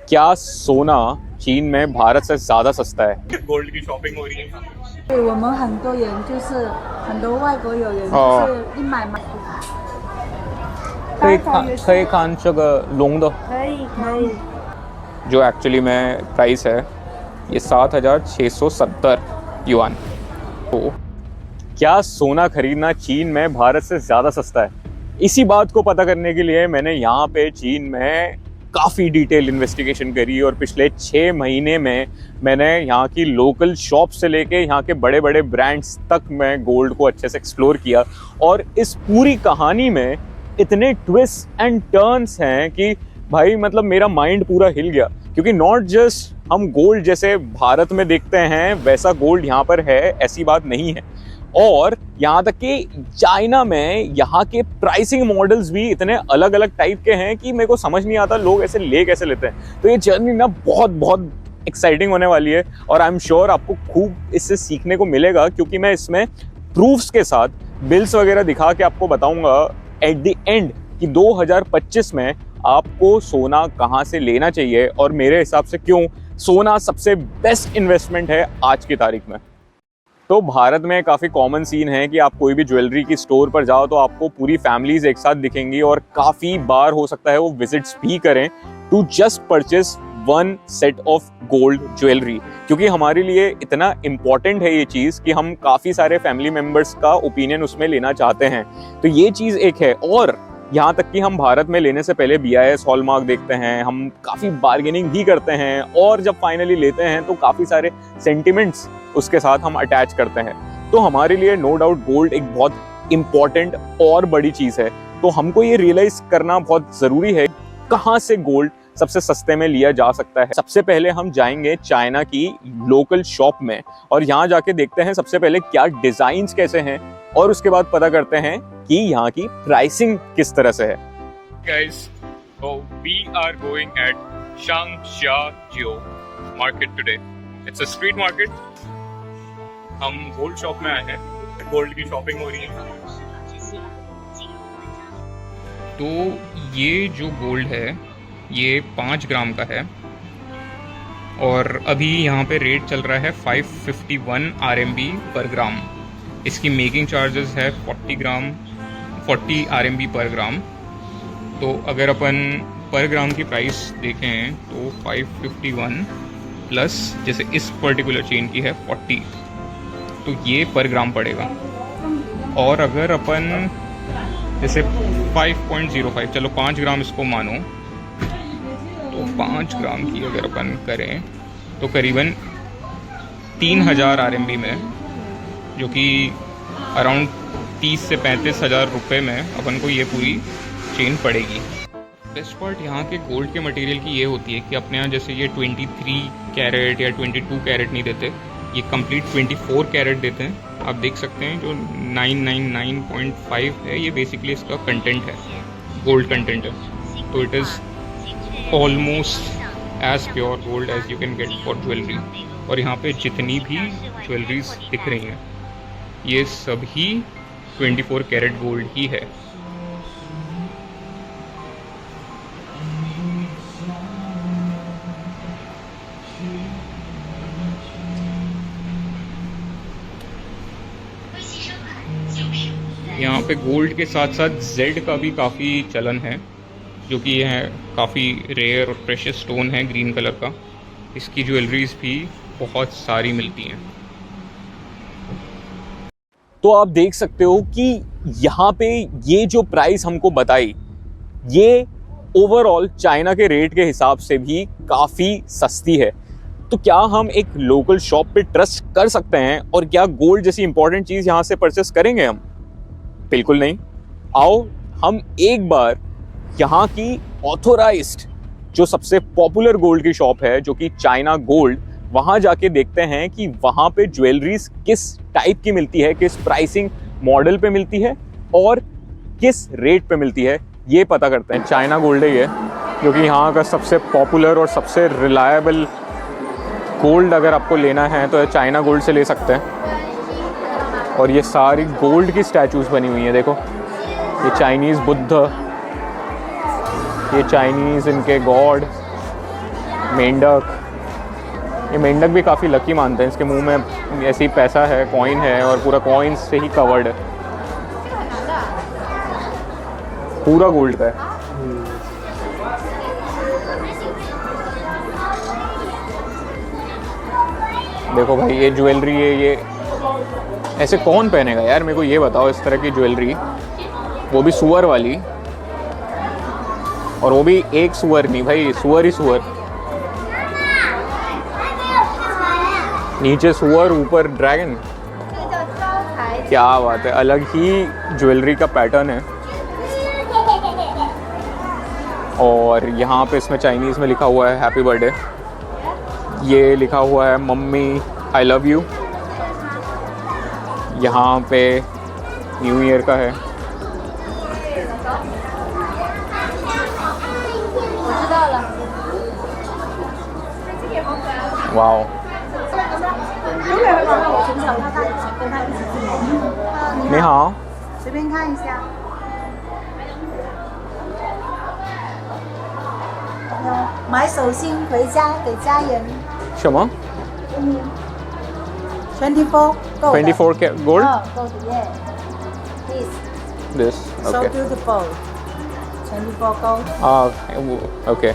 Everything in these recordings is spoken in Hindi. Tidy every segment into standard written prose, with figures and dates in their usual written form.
क्या सोना चीन में भारत से ज्यादा सस्ता है? गोल्ड की शॉपिंग हो रही है यहाँ पे।对我们很多人就是很多外国友人哦就是一买买，可以看可以看这个龙的，可以， जो एक्चुअली में प्राइस है ये 7,670 युआन। तो क्या सोना खरीदना चीन में भारत से ज़्यादा सस्ता है? इसी बात को पता करने के लिए मैंने यहाँ पे चीन में काफ़ी डिटेल इन्वेस्टिगेशन करी और पिछले 6 महीने में मैंने यहाँ की लोकल शॉप से लेके यहाँ के बड़े बड़े ब्रांड्स तक मैं गोल्ड को अच्छे से एक्सप्लोर किया। और इस पूरी कहानी में इतने ट्विस्ट एंड टर्न्स हैं कि भाई मतलब मेरा माइंड पूरा हिल गया, क्योंकि नॉट जस्ट हम गोल्ड जैसे भारत में देखते हैं वैसा गोल्ड यहाँ पर है, ऐसी बात नहीं है। और यहाँ तक कि चाइना में यहाँ के प्राइसिंग मॉडल्स भी इतने अलग अलग टाइप के हैं कि मेरे को समझ नहीं आता लोग ऐसे ले कैसे लेते हैं। तो ये जर्नी ना बहुत बहुत एक्साइटिंग होने वाली है और आई एम श्योर आपको खूब इससे सीखने को मिलेगा, क्योंकि मैं इसमें प्रूफ्स के साथ बिल्स वगैरह दिखा के आपको बताऊंगा एट द एंड कि 2025 में आपको सोना कहाँ से लेना चाहिए और मेरे हिसाब से क्यों सोना सबसे बेस्ट इन्वेस्टमेंट है आज की तारीख में। तो भारत में काफ़ी कॉमन सीन है कि आप कोई भी ज्वेलरी की स्टोर पर जाओ तो आपको पूरी फैमिलीज एक साथ दिखेंगी और काफ़ी बार हो सकता है वो विजिट्स भी करें to just purchase one set of gold jewellery, क्योंकि हमारे लिए इतना इम्पॉर्टेंट है ये चीज़ कि हम काफ़ी सारे फैमिली मेम्बर्स का ओपिनियन उसमें लेना चाहते हैं। तो ये चीज़ एक है। और यहाँ तक कि हम भारत में लेने से पहले BIS हॉलमार्क देखते हैं, हम काफ़ी बार्गेनिंग भी करते हैं और जब फाइनली लेते हैं तो काफ़ी सारे सेंटिमेंट्स उसके साथ हम अटैच करते हैं। तो हमारे लिए नो डाउट गोल्ड एक बहुत इम्पॉर्टेंट और बड़ी चीज़ है। तो हमको ये रियलाइज करना बहुत ज़रूरी है कहाँ से गोल्ड सबसे सस्ते में लिया जा सकता है। सबसे पहले हम जाएंगे चाइना की लोकल शॉप में और यहाँ जाके देखते हैं सबसे पहले क्या डिज़ाइंस कैसे हैं और उसके बाद पता करते हैं कि यहाँ की प्राइसिंग किस तरह से है। Guys, so we are going at Shangjiajiu market today. It's a street market. हम गोल्ड शॉप में आए हैं, गोल्ड की शॉपिंग हो रही है। तो ये जो गोल्ड है ये 5 ग्राम का है और अभी यहाँ पे रेट चल रहा है 551 RMB पर ग्राम। इसकी मेकिंग चार्जेस है 40 RMB पर ग्राम। तो अगर अपन पर ग्राम की प्राइस देखें तो 551 प्लस जैसे इस पर्टिकुलर चेन की है 40, तो ये पर ग्राम पड़ेगा। और अगर अपन जैसे 5.05 चलो 5 ग्राम इसको मानो, तो 5 ग्राम की अगर अपन करें तो करीबन 3000 RMB में, जो कि अराउंड 30 से 35 हज़ार रुपये में अपन को ये पूरी चेन पड़ेगी। बेस्ट पार्ट यहाँ के गोल्ड के मटेरियल की ये होती है कि अपने यहाँ जैसे ये 23 कैरेट या 22 कैरेट नहीं देते, ये कंप्लीट 24 कैरेट देते हैं। आप देख सकते हैं जो 999.5 है ये बेसिकली इसका कंटेंट है, गोल्ड कंटेंट है। तो it is almost as pure gold as you can get for jewellery. और यहाँ पे जितनी भी ज्वेलरीज दिख रही हैं ये सभी 24 कैरेट गोल्ड ही है। यहाँ पे गोल्ड के साथ साथ जेड का भी काफ़ी चलन है, जो कि यह काफ़ी रेयर और प्रेशियस स्टोन है ग्रीन कलर का। इसकी ज्वेलरीज भी बहुत सारी मिलती हैं। तो आप देख सकते हो कि यहाँ पे ये जो प्राइस हमको बताई ये ओवरऑल चाइना के रेट के हिसाब से भी काफ़ी सस्ती है। तो क्या हम एक लोकल शॉप पे ट्रस्ट कर सकते हैं और क्या गोल्ड जैसी इंपॉर्टेंट चीज़ यहाँ से परचेस करेंगे हम? बिल्कुल नहीं। आओ हम एक बार यहाँ की ऑथोराइज्ड जो सबसे पॉपुलर गोल्ड की शॉप है जो कि चाइना गोल्ड, वहाँ जाके देखते हैं कि वहाँ पे ज्वेलरीज किस टाइप की मिलती है, किस प्राइसिंग मॉडल पे मिलती है और किस रेट पे मिलती है, ये पता करते हैं। चाइना गोल्ड है ये, जो कि यहाँ का सबसे पॉपुलर और सबसे रिलायबल गोल्ड अगर आपको लेना है तो चाइना गोल्ड से ले सकते हैं। और ये सारी गोल्ड की स्टैचूज बनी हुई हैं, देखो ये चाइनीज़ बुद्ध, ये चाइनीज़ इनके गॉड, मेंढक, ये मेंढक भी काफ़ी लकी मानते हैं, इसके मुंह में ऐसी पैसा है, कॉइन है और पूरा कॉइन से ही कवर्ड है, पूरा गोल्ड का है। देखो भाई ये ज्वेलरी है, ये ऐसे कौन पहनेगा यार, मेरे को ये बताओ, इस तरह की ज्वेलरी, वो भी सुअर वाली, और वो भी एक सुअर नहीं भाई, सुअर ही सुअर, नीचे सुअर ऊपर ड्रैगन, क्या बात है, अलग ही ज्वेलरी का पैटर्न है। और यहाँ पे इसमें चाइनीज़ में लिखा हुआ है हैप्पी बर्थडे, ये लिखा हुआ है मम्मी आई लव यू, यहाँ पे न्यू ईयर का है। Wow, 从小到大一起跟他一起进来。 你好， 随便看一下。买手信回家给家人。什么 24 gold。 24 gold gold yeah. This this so okay beautiful. 24 gold. Okay,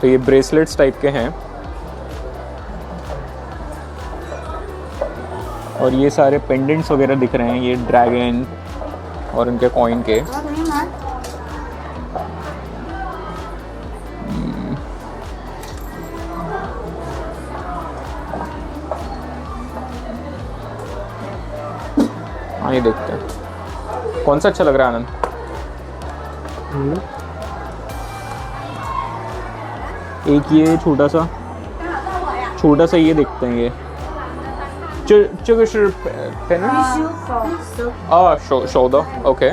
तो ये ब्रेसलेट्स टाइप के हैं और ये सारे पेंडेंट्स वगैरह दिख रहे हैं, ये ड्रैगन और उनके कॉइन के। हाँ ये देखते हैं कौन सा अच्छा लग रहा है आनंद। एक ये छोटा सा ये देखते हैं, ये 这个是 pen shoulder okay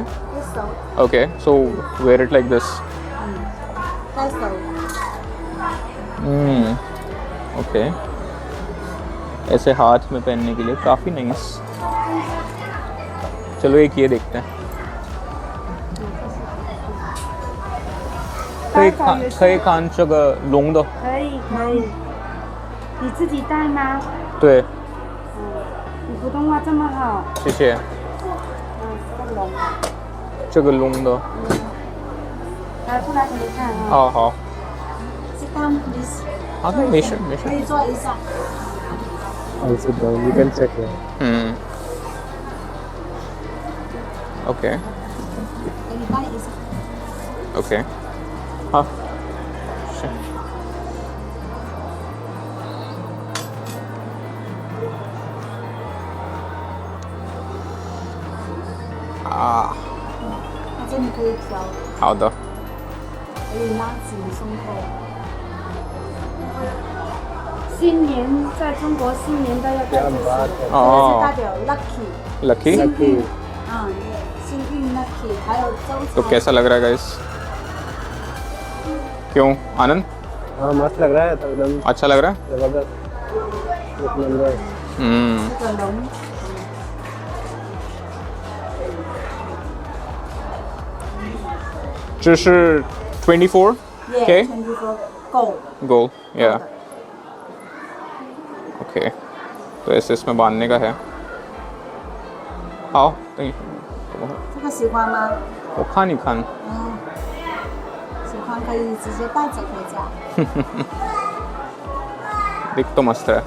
okay so wear it like this okay ऐसे हाथ में पहनने के लिए काफ़ी नाइस। चलो एक ये देखते हैं, 可以看这个龙的，可以可以。你自己戴吗？对，你普通话这么好。谢谢。这个龙的，拿出来给你看啊。哦好， Sit down, please. 好的没事没事可。以坐一下。 I'll sit down. You can check here. OK 给你掰一下。 OK 好，是。啊，那这里可以调，好的。可以拉紧松口。新年在中国新年都要戴这个，这个是代哦表 lucky， lucky 幸运，幸运 lucky，还有周 तो 财。 कैसा लग रहा है गाइस? क्यों आनंद हाँ मस्त लग रहा है तो एकदम अच्छा लग रहा है? जबरदस्त एक नंबर। 这个龙，这是 24 yeah, 24 gold。 gold yeah okay तो ऐसे इसमें बांधने का है। आओ 这个喜欢吗？我看一看喜欢可以直接带着回家。 दिख तो मस्त है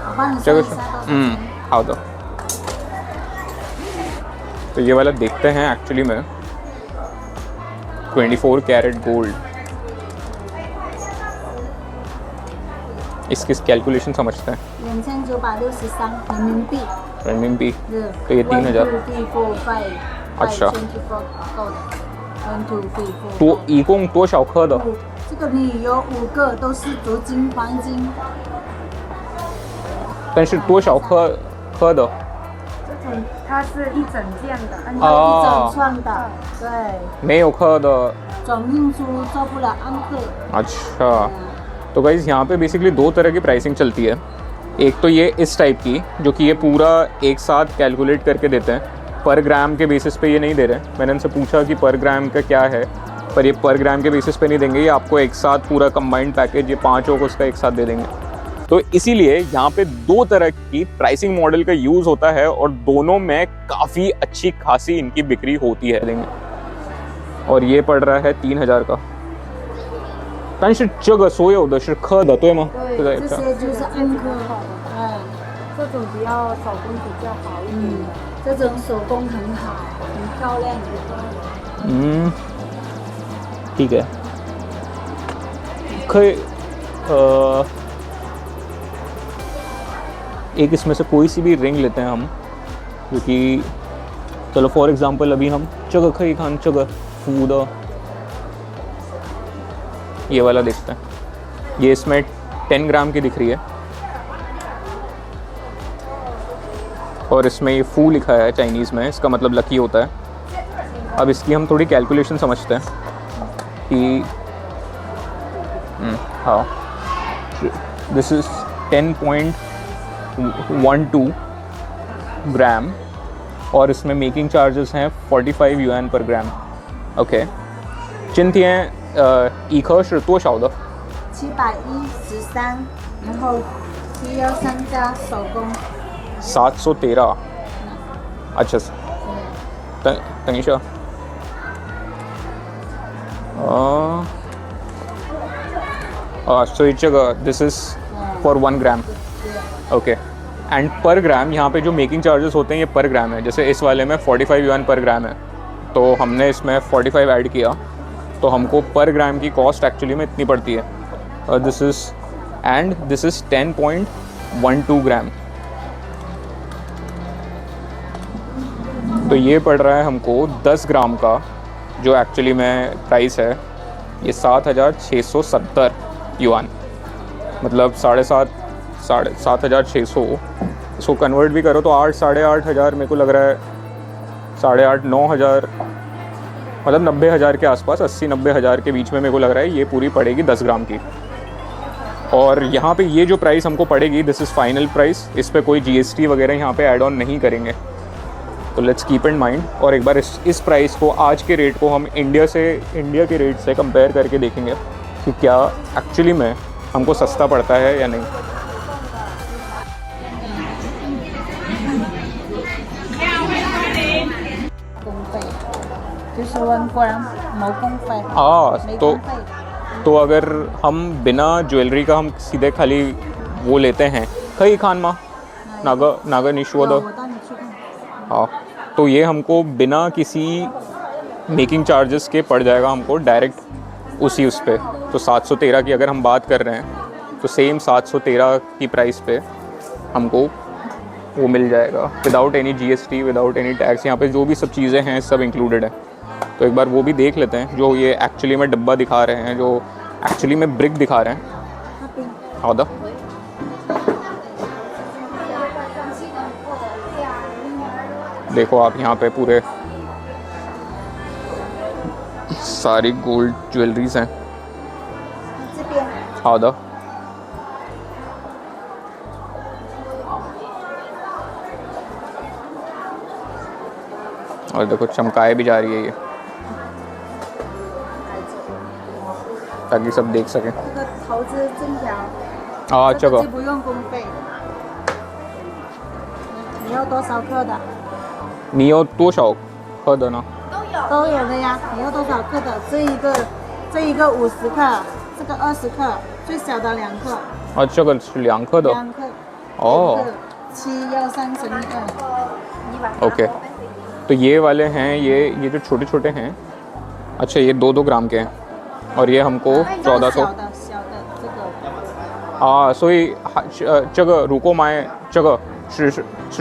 我帮你这个是算一下多少钱。好的तो ये वाला देखते हैं एक्चुअली में 24 कैरेट गोल्ड इसकी कैलकुलेशन समझते हैं 2963人民币。 RMB तो तो ये 3000 अच्छा 1 2 3 4多一共多少颗的？这个里有5个都是镀金黄金，但是多少颗的？这种它是一整件的，一整串的，对，没有颗的。总运输做不了安克。 अच्छा तो गाइज यहाँ पे बेसिकली दो तरह की प्राइसिंग चलती है। एक तो ये इस टाइप की जो कि ये पूरा एक साथ कैलकुलेट करके देते हैं, पर ग्राम के बेसिस पे ये नहीं दे रहे। मैंने उनसे पूछा कि पर ग्राम का क्या है पर ये पर ग्राम के बेसिस पे नहीं देंगे, ये आपको एक साथ पूरा कंबाइंड पैकेज ये 5 होगा उसका एक साथ दे देंगे। तो इसीलिए यहाँ पे 2 तरह की प्राइसिंग मॉडल का यूज़ होता है और दोनों में काफ़ी अच्छी खासी इनकी बिक्री होती है देंगे। और ये पड़ रहा है 3000 का। 但是这个所有的是刻的，对吗？对，这些就是暗刻，哎，这种比较手工比较好一点的。这种手工很好，很漂亮。ठीक है।可以एक इसमें से कोई सी भी रिंग लेते हैं हम, क्योंकि चलो फॉर एग्जांपल अभी हम चग खई खान चग फूड ये वाला देखते हैं। ये इसमें 10 ग्राम की दिख रही है और इसमें ये फू लिखा है चाइनीज़ में, इसका मतलब लकी होता है। अब इसकी हम थोड़ी कैलकुलेशन समझते हैं कि हाँ, दिस इज़ 10.12 ग्राम और इसमें मेकिंग चार्जेस हैं 45 yuan पर ग्राम। ओके, 今天一颗是多少的713，然后713加手工713。अच्छा等一下所以这个 this is for 1 gram। Okay, and per gram यहाँ पे जो मेकिंग चार्जेस होते हैं ये पर ग्राम है। जैसे इस वाले में 45 yuan पर ग्राम है, तो हमने इसमें 45 ऐड किया तो हमको पर ग्राम की कॉस्ट एक्चुअली में इतनी पड़ती है। दिस इज़ 10.12 ग्राम। तो ये पड़ रहा है हमको 10 ग्राम का, जो एक्चुअली में प्राइस है ये 7670 युआन, मतलब 7,500। इसको कन्वर्ट भी करो तो 8 साढ़े 8 हज़ार मेरे को लग रहा है, 8,500 9,000, मतलब 90,000 के आसपास, 80-90 हज़ार के बीच में मेरे को लग रहा है ये पूरी पड़ेगी 10 ग्राम की। और यहाँ पे ये जो प्राइस हमको पड़ेगी दिस इज़ फाइनल प्राइस, इस पे कोई GST वगैरह यहाँ पे ऐड ऑन नहीं करेंगे। तो लेट्स कीप इन माइंड और एक बार इस प्राइस को, आज के रेट को हम इंडिया के रेट से कंपेयर करके देखेंगे कि क्या एक्चुअली में हमको सस्ता पड़ता है या नहीं। 就是1 gram 毛工费。हाँ,没 तो 工费。 तो अगर हम बिना ज्वेलरी का हम सीधे खाली वो लेते हैं कई खान मा नागा निश्वद, 我带你去看。 हाँ, तो ये हमको बिना किसी मेकिंग चार्जेस के पड़ जाएगा हमको डायरेक्ट उसी उस पे। तो 713 की अगर हम बात कर रहे हैं तो सेम 713 की प्राइस पे हमको वो मिल जाएगा without any GST, without any tax. यहाँ पे जो भी सब चीज़ें हैं सब इंक्लूडेड है। तो एक बार वो भी देख लेते हैं जो ये एक्चुअली में डब्बा दिखा रहे हैं, जो एक्चुअली में ब्रिक दिखा रहे हैं। हाँ दा देखो आप यहाँ पे पूरे सारी गोल्ड ज्वेलरीज हैं। 这边 हाँ दा और देखो चमकाए भी जा रही है ये, ताकि सब देख सकें। 这个投资金条， हाँ 这个 चलो 就不用工费。你要多少克的？ 你有多少克的呢？都有的呀。你要多少克的？这一个50克，这个20克，最小的2克。 और 这个是2克的。 2克。哦 713乘以2。 ओके, तो ये वाले हैं, ये जो छोटे छोटे हैं, अच्छा ये 2-2 ग्राम के हैं और ये हमको 1400। 小的这个。 啊，所以这个如果买这个是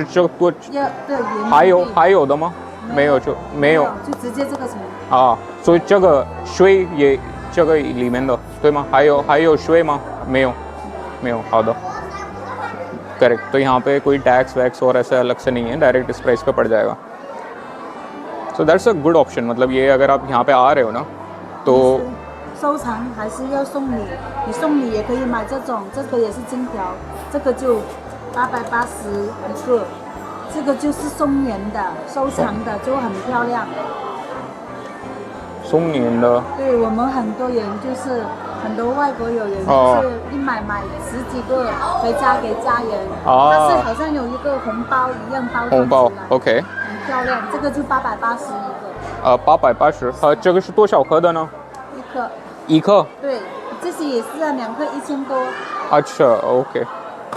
这个多，要对人民币还有的吗？没有就没有就直接这个钱。啊，所以这个税也这个里面的对吗？还有税吗？没有，好的करेक्ट। तो यहाँ पे कोई टैक्स वैक्स और ऐसा अलग से नहीं है, डायरेक्ट इस प्राइस पे पड़ जाएगा। So that's a good option. मतलब ये अगर आप यहाँ पे आ रहे हो ना तो 收藏还是要送礼，你送礼也可以买这种，这个也是金条，这个就880一个，这个就是送人的，收藏的就很漂亮。送送年的对我们很多人就是很多外国友人哦就是一买10几个回家给家人，哦但是好像有一个红包一样包红包装起来，OK，很漂亮，这个就880一个880，这个是多少克的呢？一颗， 1克，对，这些也是啊，2克1000多。अच्छा OK，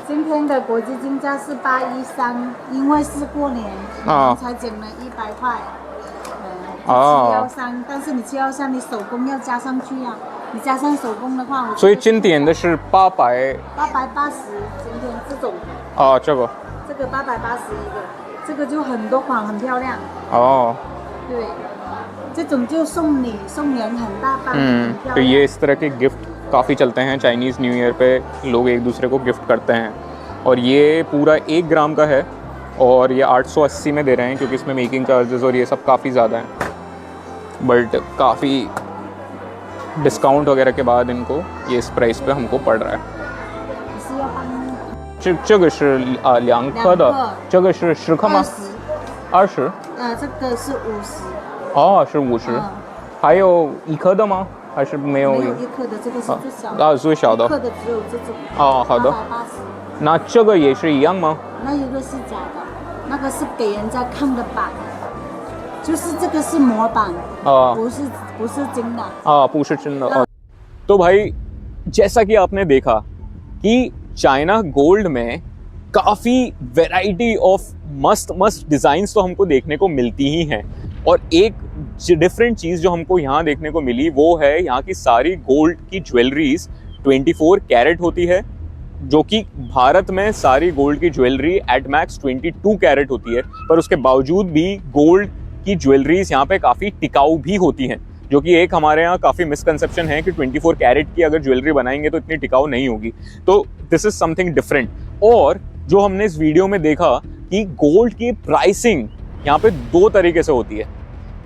今天的国际金价是813，因为是过年，啊才减了100块。哦713，但是你713你手工要加上去啊，你加上手工的话，所以经典的是800 880，今天这种啊，这个880一个，这个就很多款很漂亮，哦，对，这种就送礼送人很大方，很漂तो亮。 ये इस तरह के गिफ्ट काफ़ी चलते हैं चाइनीज़ न्यू ईयर पे लोग एक दूसरे को गिफ्ट करते हैं और ये पूरा 1 ग्राम का है और ये 880 में दे रहे हैं क्योंकि इसमें मेकिंग चार्जेस और ये सब काफ़ी ज़्यादा हैं बट काफ़ी डिस्काउंट वगैरह के बाद इनको ये इस प्राइस पे हमको पड़ रहा है 你是要帮这个是2克的2克这个是10克吗20， 20这个是50，哦是50还有1克的吗还是没有没有1克的，这个是最小的，啊最小的1克的只有这种。哦好的880，那这个也是一样吗那一个是假的，那个是给人家看的版，就是这个是模板，不是真的。不是真的तो भाई जैसा कि आपने देखा कि चाइना गोल्ड में काफ़ी वैरायटी ऑफ मस्त डिज़ाइंस तो हमको देखने को मिलती ही हैं और एक डिफरेंट चीज़ जो हमको यहाँ देखने को मिली वो है यहाँ की सारी गोल्ड की ज्वेलरीज 24 कैरेट होती है जो कि भारत में सारी गोल्ड की ज्वेलरी एट मैक्स 22 कैरेट होती है पर उसके बावजूद भी गोल्ड की ज्वेलरीज यहाँ पे काफ़ी टिकाऊ भी होती हैं जो कि एक हमारे यहाँ काफ़ी मिसकंसेप्शन है कि 24 कैरेट की अगर ज्वेलरी बनाएंगे तो इतनी टिकाऊ नहीं होगी तो दिस इज समथिंग डिफरेंट और जो हमने इस वीडियो में देखा कि गोल्ड की प्राइसिंग यहाँ पे 2 तरीके से होती है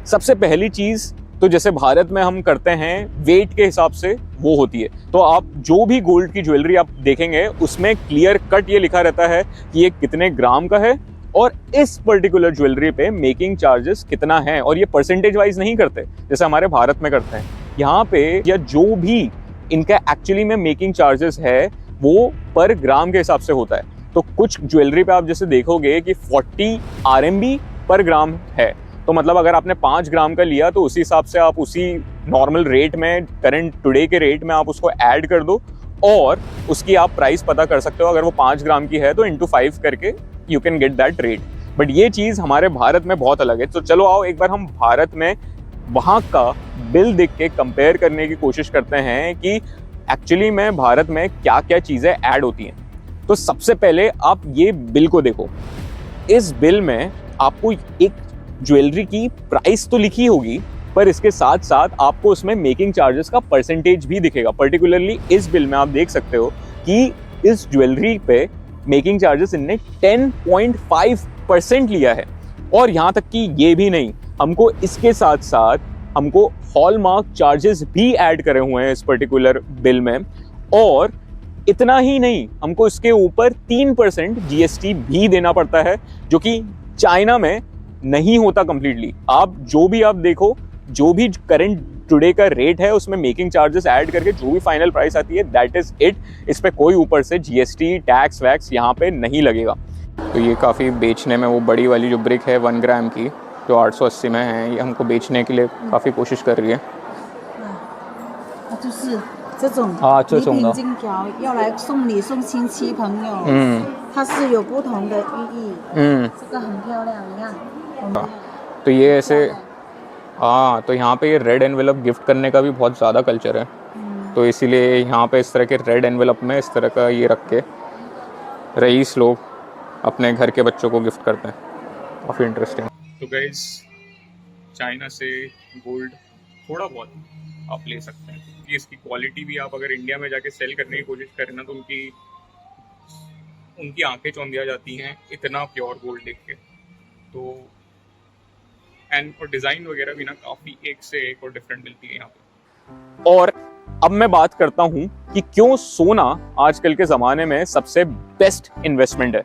सबसे पहली चीज़ तो जैसे भारत में हम करते हैं वेट के हिसाब से वो होती है तो आप जो भी गोल्ड की ज्वेलरी आप देखेंगे उसमें क्लियर कट ये लिखा रहता है कि ये कितने ग्राम का है और इस पर्टिकुलर ज्वेलरी पे मेकिंग चार्जेस कितना है और ये परसेंटेज वाइज नहीं करते जैसे हमारे भारत में करते हैं यहाँ पे या जो भी इनका एक्चुअली में मेकिंग चार्जेस है वो पर ग्राम के हिसाब से होता है तो कुछ ज्वेलरी पे आप जैसे देखोगे कि 40 RMB पर ग्राम है तो मतलब अगर आपने 5 ग्राम का लिया तो उसी हिसाब से आप उसी नॉर्मल रेट में करंट टुडे के रेट में आप उसको ऐड कर दो और उसकी आप प्राइस पता कर सकते हो अगर वो 5 ग्राम की है तो इंटू 5 करके you can get that rate but ये चीज़ हमारे भारत में बहुत अलग है तो चलो आओ एक बार हम भारत में वहाँ का बिल देख के कंपेयर करने की कोशिश करते हैं कि एक्चुअली में भारत में क्या क्या चीज़ें ऐड होती हैं तो सबसे पहले आप ये बिल को देखो इस बिल में आपको एक ज्वेलरी की प्राइस तो लिखी होगी पर इसके साथ साथ आपको उसमें मेकिंग चार्जेस का परसेंटेज भी दिखेगा पर्टिकुलरली इस बिल में आप देख सकते हो कि इस ज्वेलरी पे मेकिंग चार्जेस इनने 10.5% लिया है और यहाँ तक कि ये भी नहीं हमको इसके साथ साथ हमको हॉलमार्क चार्जेस भी ऐड करे हुए हैं इस पर्टिकुलर बिल में और इतना ही नहीं हमको इसके ऊपर 3% GST भी देना पड़ता है जो कि चाइना में नहीं होता कंप्लीटली आप जो भी आप देखो जो भी करंट टुडे का रेट है उसमें मेकिंग चार्जेस ऐड करके जो भी फाइनल प्राइस आती है दैट इज इट इस पे कोई ऊपर से GST टैक्स वैक्स यहाँ पे नहीं लगेगा तो ये काफ़ी बेचने में वो बड़ी वाली जो ब्रिक है 1 ग्राम की जो 880में है ये हमको बेचने के लिए काफ़ी कोशिश कर रही है 就是这种这种的礼品金条要来送礼送亲戚朋友，它是有不同的寓意，这个很漂亮，你看，我们तो ये ऐसे हाँ तो यहाँ पे ये रेड एनवेलप गिफ्ट करने का भी बहुत ज़्यादा कल्चर है तो इसीलिए यहाँ पे इस तरह के रेड एनवेलप में इस तरह का ये रख के रईस लोग अपने घर के बच्चों को गिफ्ट करते हैं काफ़ी इंटरेस्टिंग तो गाइस चाइना से गोल्ड थोड़ा बहुत आप ले सकते हैं क्योंकि इसकी क्वालिटी भी आप अगर इंडिया में जाके सेल करने की कोशिश करें ना तो उनकी आंखें चौंधिया जाती हैं इतना प्योर गोल्ड देख के तो एंड और डिज़ाइन वगैरह भी ना काफ़ी एक से एक और डिफरेंट मिलती है यहाँ पे और अब मैं बात करता हूँ कि क्यों सोना आजकल के ज़माने में सबसे बेस्ट इन्वेस्टमेंट है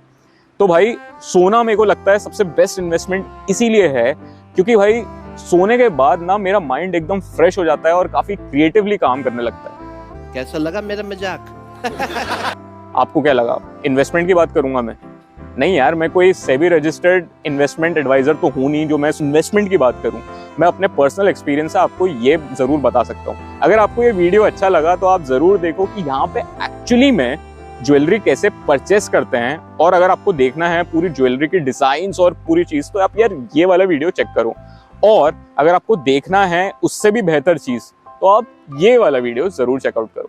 तो भाई सोना मेरे को लगता है सबसे बेस्ट इन्वेस्टमेंट इसीलिए है क्योंकि भाई सोने के बाद ना मेरा माइंड एकदम फ्रेश हो जाता है और काफी क्रिएटिवली काम करने लगता है। कैसा लगा मेरा मजाक? आपको क्या लगा? इन्वेस्टमेंट की बात करूंगा मैं? नहीं यार, मैं कोई सेबी रजिस्टर्ड इन्वेस्टमेंट एडवाइजर तो हूं नहीं जो मैं इन्वेस्टमेंट की बात करूं। मैं अपने पर्सनल एक्सपीरियंस से आपको ये जरूर बता सकता हूं। अगर आपको ये वीडियो अच्छा लगा तो आप जरूर देखो कि यहाँ पे एक्चुअली में ज्वेलरी कैसे परचेस करते हैं, और अगर आपको देखना है पूरी ज्वेलरी की डिजाइन्स और पूरी चीज तो आप यार ये वाला वीडियो चेक करो। और अगर आपको देखना है उससे भी बेहतर चीज तो आप ये वाला वीडियो जरूर चेकआउट करो।